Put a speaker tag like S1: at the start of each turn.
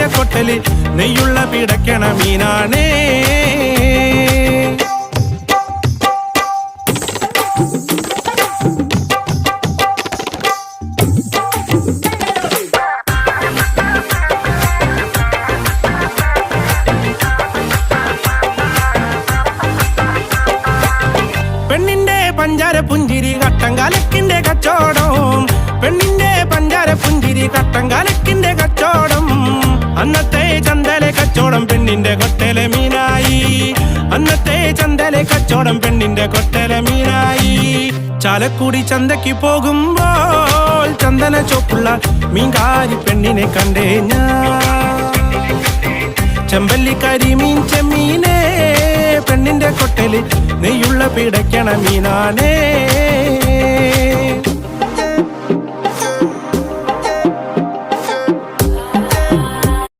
S1: പെണ്ണിന്റെ കൊട്ടല് നെയ്യുള്ള പിടയ്ക്കണ മീനാണേ. പെണ്ണിന്റെ പഞ്ചാര പുഞ്ചിരി കട്ടങ്കാലക്കിന്റെ കച്ചോടം, പെണ്ണിന്റെ പഞ്ചാര പുഞ്ചിരി കട്ടങ്കാലക്കിന്റെ കച്ചോടം. അന്നത്തെ ചന്തലെ കച്ചോടം പെണ്ണിന്റെ കൊട്ടലെ മീനായി, അന്നത്തെ ചന്തലെ കച്ചോടം പെണ്ണിന്റെ കൊട്ടലെ മീനായി. ചാലക്കുടി ചന്തയ്ക്ക് പോകുമ്പോൾ ചന്ദന ചോപ്പുള്ള മീൻകാരി പെണ്ണിനെ കണ്ടേ ഞാൻ. ചെമ്പല്ലിക്കരി മീൻ ചെമ്മീനേ, പെണ്ണിന്റെ കൊട്ടല് നെയ്യുള്ള പിടയ്ക്കണ മീനാണേ.